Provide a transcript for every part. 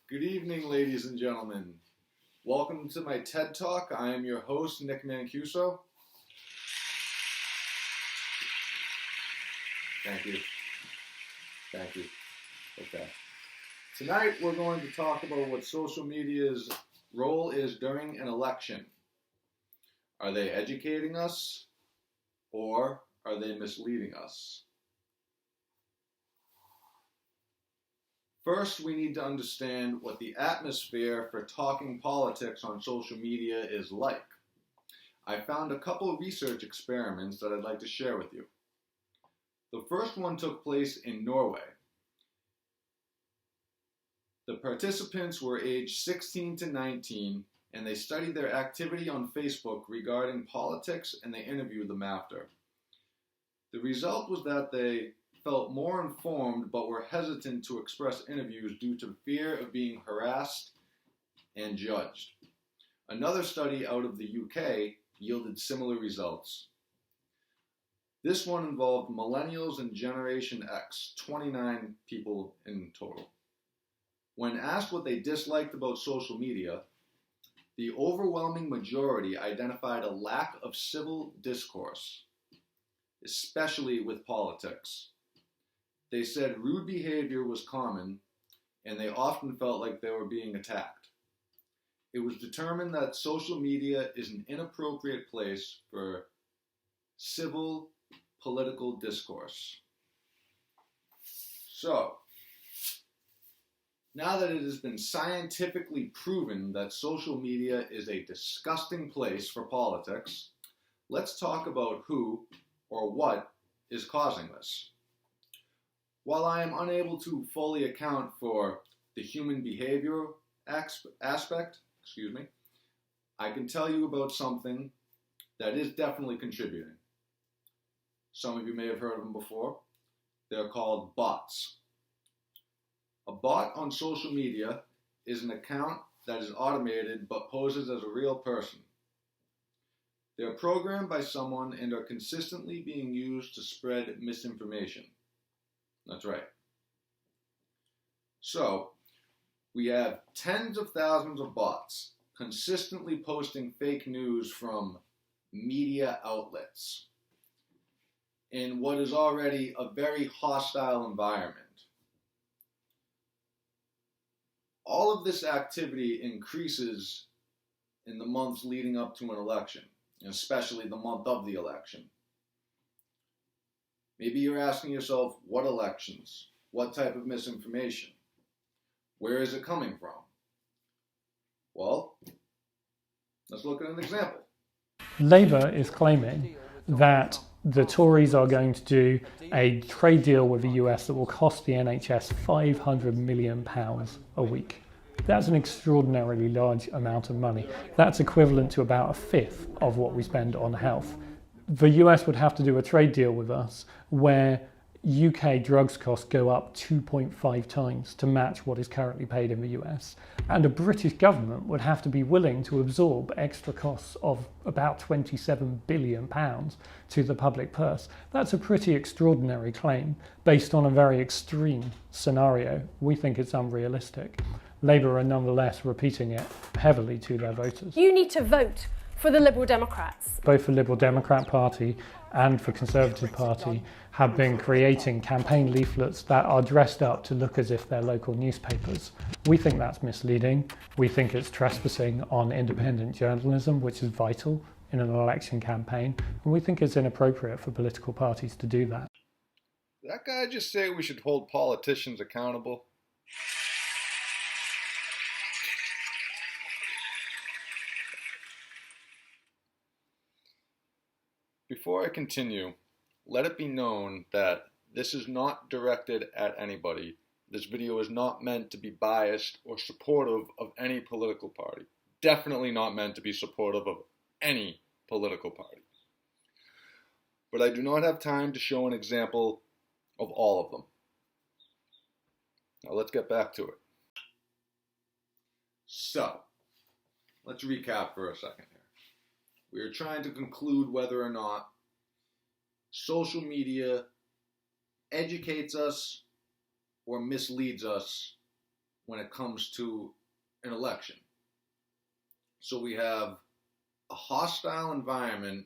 Good evening, ladies and gentlemen. Welcome to my TED Talk. I am your host, Nick Mancuso. Thank you. Okay. Tonight, we're going to talk about what social media's role is during an election. Are they educating us, or are they misleading us? First, we need to understand what the atmosphere for talking politics on social media is like. I found a couple of research experiments that I'd like to share with you. The first one took place in Norway. The participants were aged 16 to 19, and they studied their activity on Facebook regarding politics, and they interviewed them after. The result was that they felt more informed but were hesitant to express interviews due to fear of being harassed and judged. Another study out of the UK yielded similar results. This one involved millennials and Generation X, 29 people in total. When asked what they disliked about social media, the overwhelming majority identified a lack of civil discourse, especially with politics. They said rude behavior was common, and they often felt like they were being attacked. It was determined that social media is an inappropriate place for civil political discourse. So, now that it has been scientifically proven that social media is a disgusting place for politics, let's talk about who or what is causing this. While I am unable to fully account for the human behavior aspect, I can tell you about something that is definitely contributing. Some of you may have heard of them before. They're called bots. A bot on social media is an account that is automated but poses as a real person. They're programmed by someone and are consistently being used to spread misinformation. That's right. So, we have tens of thousands of bots consistently posting fake news from media outlets in what is already a very hostile environment. All of this activity increases in the months leading up to an election, especially the month of the election. Maybe you're asking yourself, what elections? What type of misinformation? Where is it coming from? Well, let's look at an example. Labour is claiming that the Tories are going to do a trade deal with the US that will cost the NHS £500 million a week. That's an extraordinarily large amount of money. That's equivalent to about a fifth of what we spend on health. The US would have to do a trade deal with us where UK drugs costs go up 2.5 times to match what is currently paid in the US. And a British government would have to be willing to absorb extra costs of about £27 billion to the public purse. That's a pretty extraordinary claim based on a very extreme scenario. We think it's unrealistic. Labour are nonetheless repeating it heavily to their voters. You need to vote for the Liberal Democrats. Both the Liberal Democrat Party and the Conservative Party have been creating campaign leaflets that are dressed up to look as if they're local newspapers. We think that's misleading. We think it's trespassing on independent journalism, which is vital in an election campaign. And we think it's inappropriate for political parties to do that. Did that guy just say we should hold politicians accountable? Before I continue, let it be known that this is not directed at anybody. This video is not meant to be biased or supportive of any political party. Definitely not meant to be supportive of any political party. But I do not have time to show an example of all of them. Now let's get back to it. So, let's recap for a second here. We are trying to conclude whether or not social media educates us or misleads us when it comes to an election. So we have a hostile environment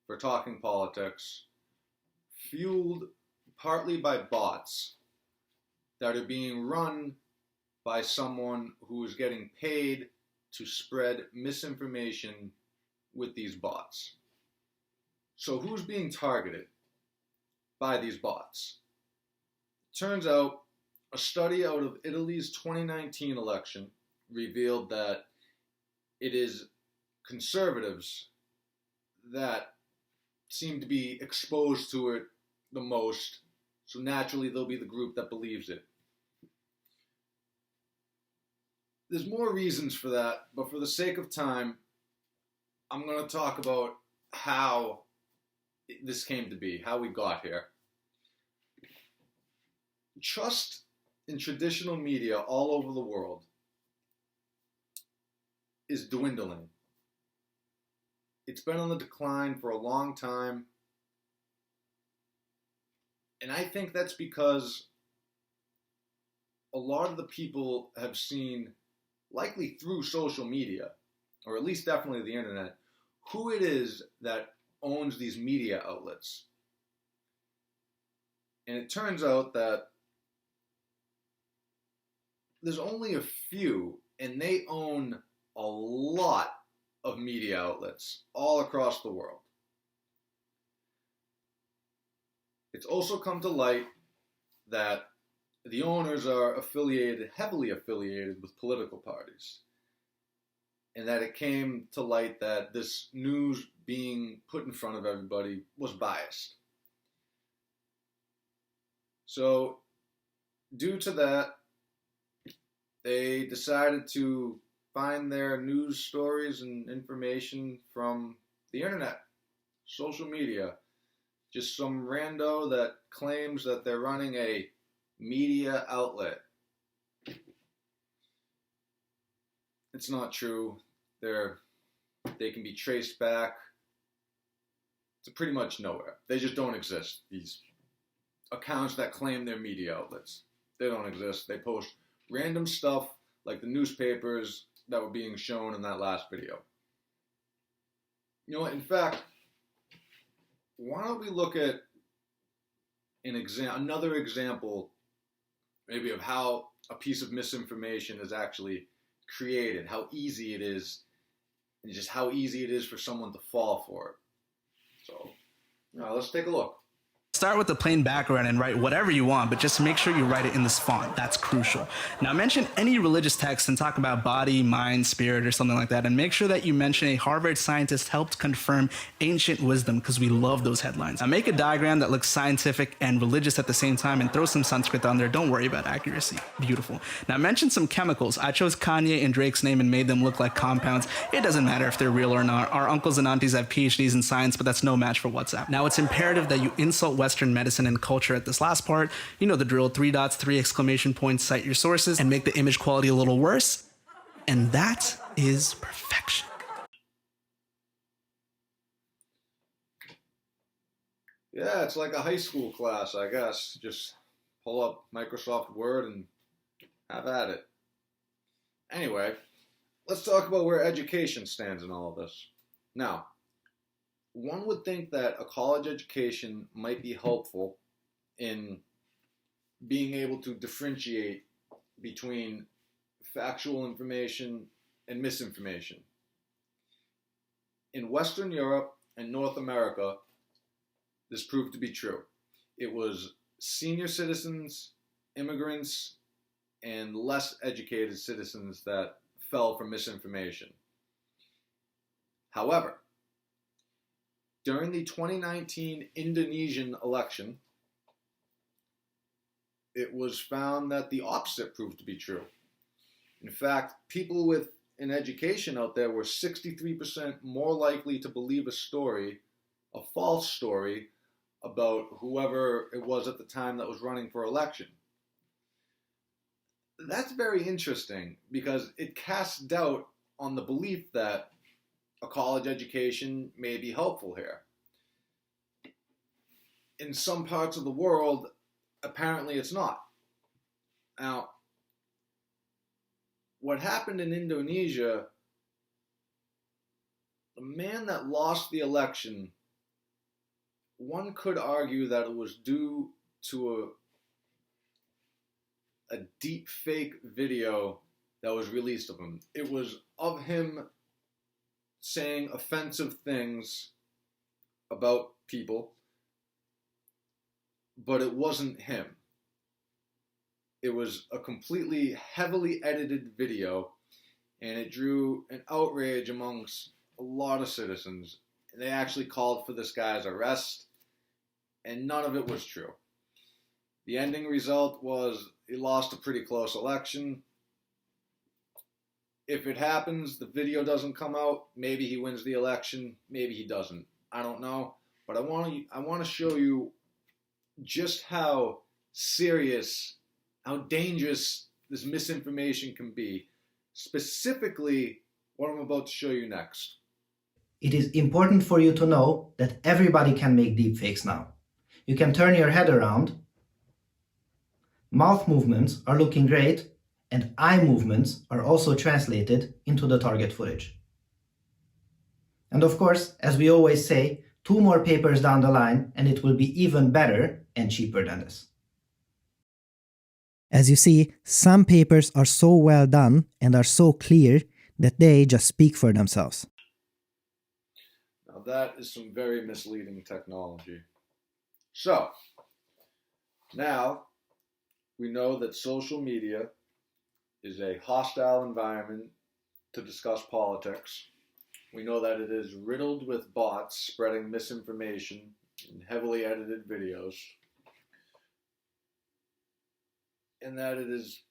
for talking politics, fueled partly by bots that are being run by someone who is getting paid to spread misinformation with these bots. So who's being targeted by these bots? Turns out a study out of Italy's 2019 election revealed that it is conservatives that seem to be exposed to it the most, so naturally they'll be the group that believes it. There's more reasons for that, but for the sake of time, I'm going to talk about how this came to be, how we got here. Trust in traditional media all over the world is dwindling. It's been on the decline for a long time. And I think that's because a lot of the people have seen, likely through social media, or at least definitely the internet, who it is that owns these media outlets. And it turns out that there's only a few, and they own a lot of media outlets all across the world. It's also come to light that the owners are heavily affiliated with political parties. And that it came to light that this news being put in front of everybody was biased. So, due to that, they decided to find their news stories and information from the internet, social media. Just some rando that claims that they're running a media outlet. It's not true. They can be traced back to pretty much nowhere. They just don't exist. These accounts that claim they're media outlets, they don't exist. They post random stuff like the newspapers that were being shown in that last video. You know what? In fact, why don't we look at another example maybe of how a piece of misinformation is actually created, how easy it is, and just how easy it is for someone to fall for it. So, let's take a look. Start with a plain background and write whatever you want, but just make sure you write it in this font. That's crucial. Now mention any religious text and talk about body, mind, spirit, or something like that. And make sure that you mention a Harvard scientist helped confirm ancient wisdom, because we love those headlines. Now make a diagram that looks scientific and religious at the same time and throw some Sanskrit on there. Don't worry about accuracy. Beautiful. Now mention some chemicals. I chose Kanye and Drake's name and made them look like compounds. It doesn't matter if they're real or not. Our uncles and aunties have PhDs in science, but that's no match for WhatsApp. Now it's imperative that you insult Western medicine and culture at this last part. You know the drill. 3 dots, 3 exclamation points, cite your sources, and make the image quality a little worse. And that is perfection. Yeah, it's like a high school class, I guess. Just pull up Microsoft Word and have at it. Anyway, let's talk about where education stands in all of this. Now, one would think that a college education might be helpful in being able to differentiate between factual information and misinformation. In Western Europe and North America, this proved to be true. It was senior citizens, immigrants, and less educated citizens that fell for misinformation. However, during the 2019 Indonesian election, it was found that the opposite proved to be true. In fact, people with an education out there were 63% more likely to believe a false story, about whoever it was at the time that was running for election. That's very interesting because it casts doubt on the belief that a college education may be helpful here. In some parts of the world, apparently it's not. Now, what happened in Indonesia, the man that lost the election, one could argue that it was due to a deep fake video that was released of him. It was of him saying offensive things about people, but it wasn't him. It was a completely heavily edited video, and it drew an outrage amongst a lot of citizens. They actually called for this guy's arrest, and none of it was true. The ending result was he lost a pretty close election. If it happens, the video doesn't come out, maybe he wins the election, maybe he doesn't. I don't know, but I want to show you just how serious, how dangerous this misinformation can be. Specifically, what I'm about to show you next. It is important for you to know that everybody can make deepfakes now. You can turn your head around. Mouth movements are looking great, and eye movements are also translated into the target footage. And of course, as we always say, 2 more papers down the line and it will be even better and cheaper than this. As you see, some papers are so well done and are so clear that they just speak for themselves. Now that is some very misleading technology. So, now we know that social media is a hostile environment to discuss politics. We know that it is riddled with bots spreading misinformation in heavily edited videos, and that it is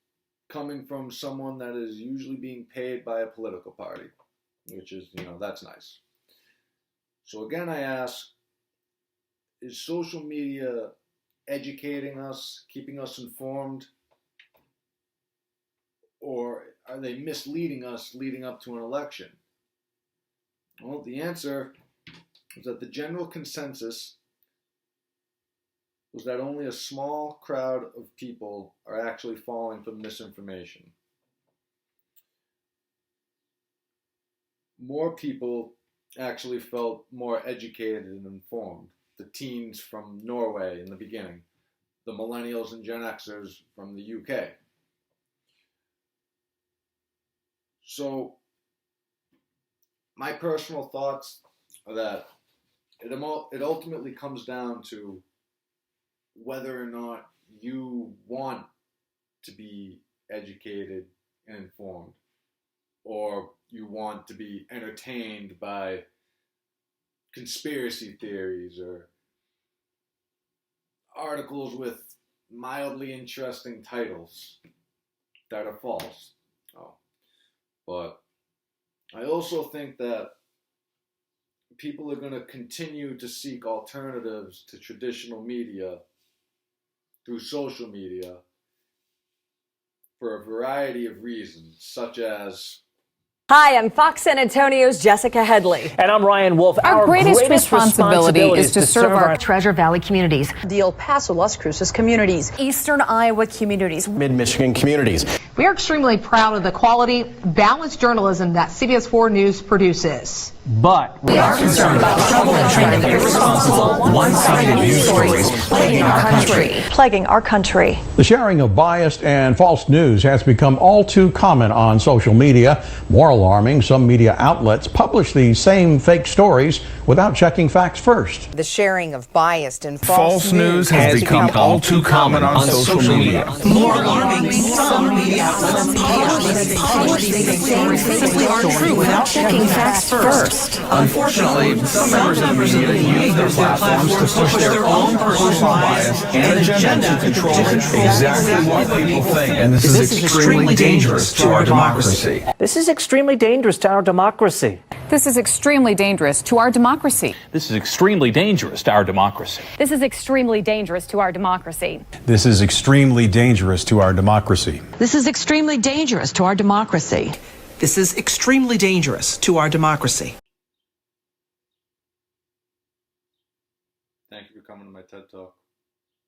coming from someone that is usually being paid by a political party, which is, that's nice. So again, I ask, is social media educating us, keeping us informed, or are they misleading us leading up to an election? Well, the answer is that the general consensus was that only a small crowd of people are actually falling for misinformation. More people actually felt more educated and informed. The teens from Norway in the beginning, the millennials and Gen Xers from the UK. So, my personal thoughts are that it ultimately comes down to whether or not you want to be educated and informed, or you want to be entertained by conspiracy theories or articles with mildly interesting titles that are false. But I also think that people are going to continue to seek alternatives to traditional media through social media for a variety of reasons, such as... Hi, I'm Fox San Antonio's Jessica Headley. And I'm Ryan Wolf. Our greatest responsibility is to serve our Treasure Valley communities, the El Paso, Las Cruces communities, Eastern Iowa communities, Mid-Michigan communities. We are extremely proud of the quality, balanced journalism that CBS 4 News produces. But we are concerned about trouble and irresponsible, one-sided news stories plaguing our country. The sharing of biased and false news has become all too common on social media. More alarming, some media outlets publish these same fake stories without checking facts first. The sharing of biased and false news has become all too common on social media. More alarming, some media outlets publish these same fake stories aren't true without checking facts first. Unfortunately, some members of the media use their platforms to push their own personal bias and agenda to control exactly what people think. And this is extremely dangerous to our democracy. this is extremely dangerous to our democracy. This is extremely dangerous to our democracy. This is extremely dangerous to our democracy. This is extremely dangerous to our democracy. This is extremely dangerous to our democracy. This is extremely dangerous to our democracy. This is extremely dangerous to our democracy. Thank you for coming to my TED Talk.